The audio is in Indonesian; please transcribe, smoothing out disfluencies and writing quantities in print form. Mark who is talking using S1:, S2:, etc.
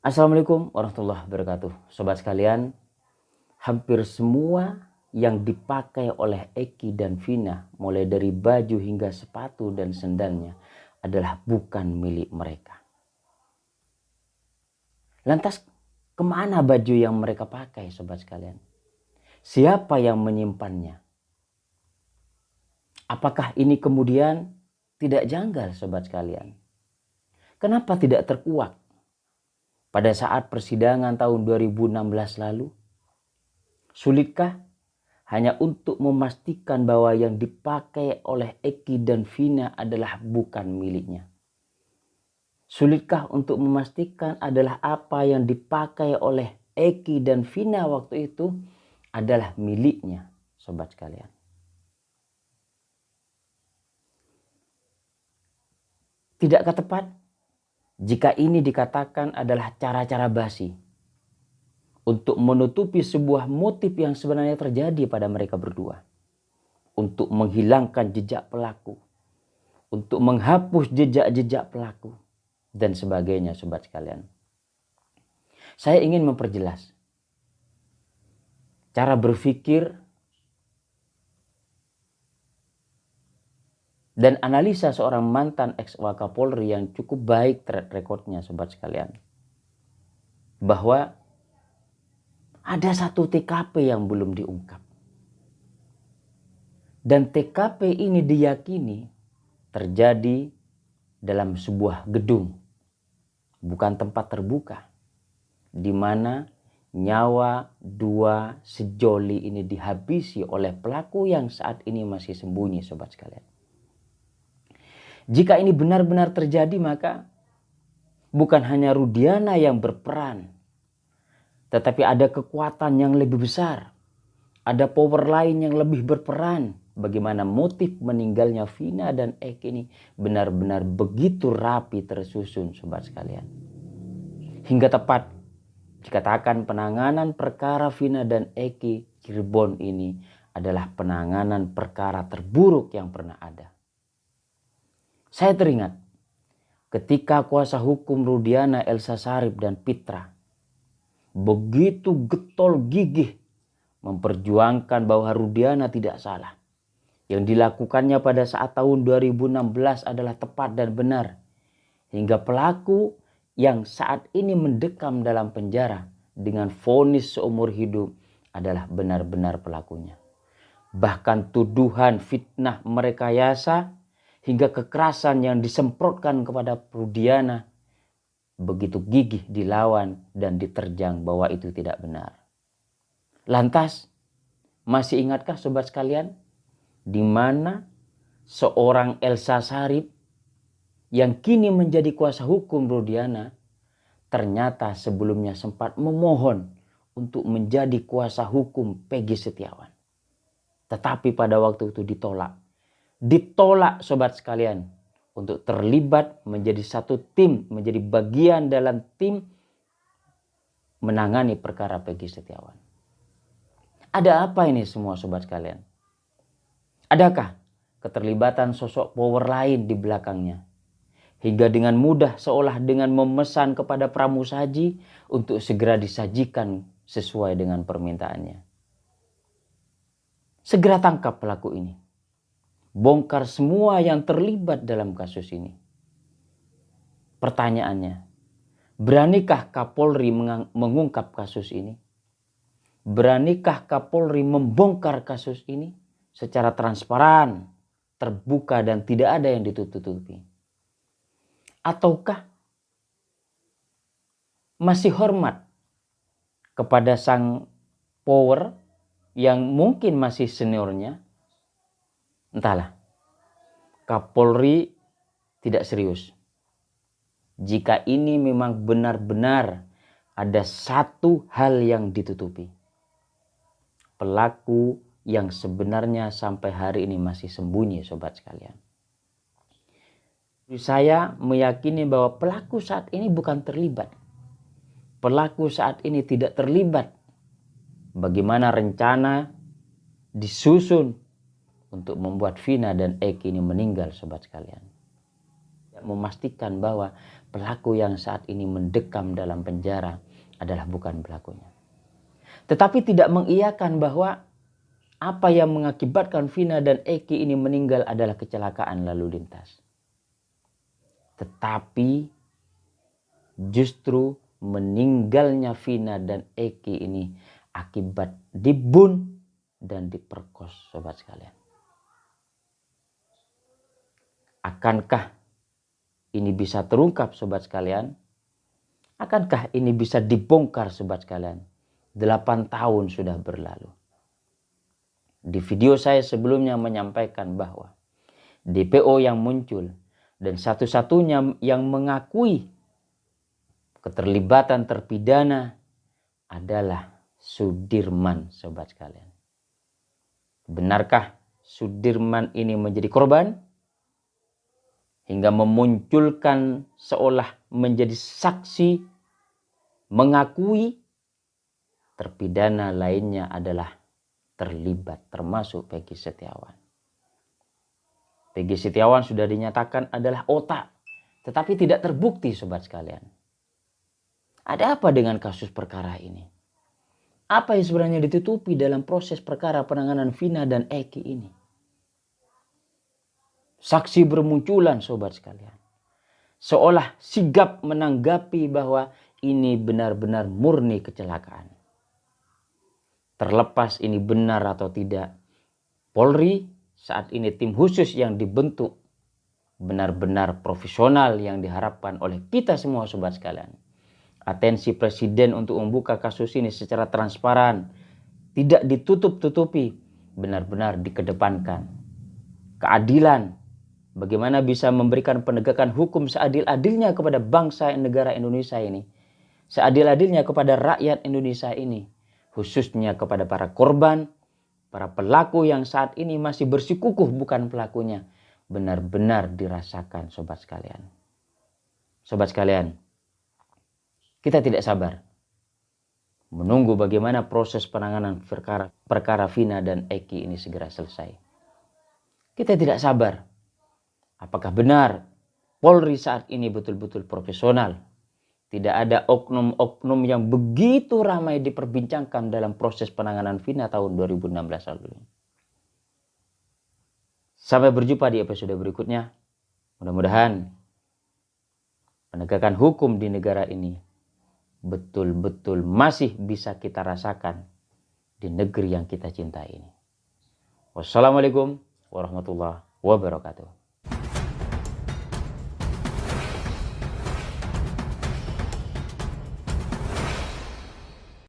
S1: Assalamualaikum warahmatullahi wabarakatuh. Sobat sekalian, hampir semua yang dipakai oleh Eki dan Vina, mulai dari baju hingga sepatu dan sendalnya, adalah bukan milik mereka. Lantas kemana baju yang mereka pakai, sobat sekalian? Siapa yang menyimpannya? Apakah ini kemudian tidak janggal, sobat sekalian? Kenapa tidak terkuak pada saat persidangan tahun 2016 lalu? Sulitkah hanya untuk memastikan bahwa yang dipakai oleh Eki dan Vina adalah bukan miliknya? Sulitkah untuk memastikan adalah apa yang dipakai oleh Eki dan Vina waktu itu adalah miliknya, sobat sekalian? Tidakkah tepat jika ini dikatakan adalah cara-cara basi untuk menutupi sebuah motif yang sebenarnya terjadi pada mereka berdua, untuk menghilangkan jejak pelaku, untuk menghapus jejak-jejak pelaku, dan sebagainya, sobat sekalian? Saya ingin memperjelas cara berpikir dan analisa seorang mantan ex-Wakapolri yang cukup baik track recordnya, sobat sekalian, bahwa ada satu TKP yang belum diungkap. Dan TKP ini diyakini terjadi dalam sebuah gedung, bukan tempat terbuka, di mana nyawa dua sejoli ini dihabisi oleh pelaku yang saat ini masih sembunyi, sobat sekalian. Jika ini benar-benar terjadi, maka bukan hanya Rudiana yang berperan, tetapi ada kekuatan yang lebih besar, ada power lain yang lebih berperan. Bagaimana motif meninggalnya Vina dan Eki ini benar-benar begitu rapi tersusun, sobat sekalian. Hingga tepat dikatakan penanganan perkara Vina dan Eki Cirebon ini adalah penanganan perkara terburuk yang pernah ada. Saya teringat ketika kuasa hukum Rudiana, Elsa Sharif dan Pitra begitu getol gigih memperjuangkan bahwa Rudiana tidak salah. Yang dilakukannya pada saat tahun 2016 adalah tepat dan benar. Hingga pelaku yang saat ini mendekam dalam penjara dengan vonis seumur hidup adalah benar-benar pelakunya. Bahkan tuduhan fitnah merekayasa hingga kekerasan yang disemprotkan kepada Rudiana begitu gigih dilawan dan diterjang bahwa itu tidak benar. Lantas, masih ingatkah sobat sekalian, di mana seorang Elsa Sharif yang kini menjadi kuasa hukum Rudiana ternyata sebelumnya sempat memohon untuk menjadi kuasa hukum Peggy Setiawan. Tetapi pada waktu itu ditolak. Ditolak, sobat sekalian, untuk terlibat menjadi satu tim, menjadi bagian dalam tim menangani perkara Peggy Setiawan. Ada apa ini semua, sobat sekalian? Adakah keterlibatan sosok power lain di belakangnya? Hingga dengan mudah seolah dengan memesan kepada pramusaji untuk segera disajikan sesuai dengan permintaannya. Segera tangkap pelaku ini. Bongkar semua yang terlibat dalam kasus ini. Pertanyaannya, beranikah Kapolri mengungkap kasus ini? Beranikah Kapolri membongkar kasus ini secara transparan, terbuka, dan tidak ada yang ditutup-tutupi? Ataukah masih hormat kepada sang power yang mungkin masih seniornya? Entahlah, Kapolri tidak serius. Jika ini memang benar-benar ada satu hal yang ditutupi. Pelaku yang sebenarnya sampai hari ini masih sembunyi, sobat sekalian. Saya meyakini bahwa pelaku saat ini bukan terlibat. Pelaku saat ini tidak terlibat. Bagaimana rencana disusun untuk membuat Vina dan Eki ini meninggal, sobat sekalian. Memastikan bahwa pelaku yang saat ini mendekam dalam penjara adalah bukan pelakunya. Tetapi tidak mengiyakan bahwa apa yang mengakibatkan Vina dan Eki ini meninggal adalah kecelakaan lalu lintas. Tetapi justru meninggalnya Vina dan Eki ini akibat dibun dan diperkos, sobat sekalian. Akankah ini bisa terungkap, sobat sekalian? Akankah ini bisa dibongkar, sobat sekalian? 8 tahun sudah berlalu. Di video saya sebelumnya menyampaikan bahwa DPO yang muncul dan satu-satunya yang mengakui keterlibatan terpidana adalah Sudirman, sobat sekalian. Benarkah Sudirman ini menjadi korban hingga memunculkan seolah menjadi saksi mengakui terpidana lainnya adalah terlibat, termasuk Peggy Setiawan. Peggy Setiawan sudah dinyatakan adalah otak, tetapi tidak terbukti, sobat sekalian. Ada apa dengan kasus perkara ini? Apa yang sebenarnya ditutupi dalam proses perkara penanganan Vina dan Eki ini? Saksi bermunculan, sobat sekalian. Seolah sigap menanggapi bahwa ini benar-benar murni kecelakaan. Terlepas ini benar atau tidak, Polri saat ini tim khusus yang dibentuk benar-benar profesional yang diharapkan oleh kita semua, sobat sekalian. Atensi Presiden untuk membuka kasus ini secara transparan, tidak ditutup-tutupi, benar-benar dikedepankan. Keadilan, bagaimana bisa memberikan penegakan hukum seadil-adilnya kepada bangsa negara Indonesia ini, seadil-adilnya kepada rakyat Indonesia ini, khususnya kepada para korban, para pelaku yang saat ini masih bersikukuh bukan pelakunya, benar-benar dirasakan, sobat sekalian. Sobat sekalian, kita tidak sabar menunggu bagaimana proses penanganan perkara Vina dan Eki ini segera selesai. Kita tidak sabar. Apakah benar Polri saat ini betul-betul profesional? Tidak ada oknum-oknum yang begitu ramai diperbincangkan dalam proses penanganan Vina tahun 2016 lalu. Sampai berjumpa di episode berikutnya. Mudah-mudahan penegakan hukum di negara ini betul-betul masih bisa kita rasakan di negeri yang kita cintai ini. Wassalamualaikum warahmatullahi wabarakatuh.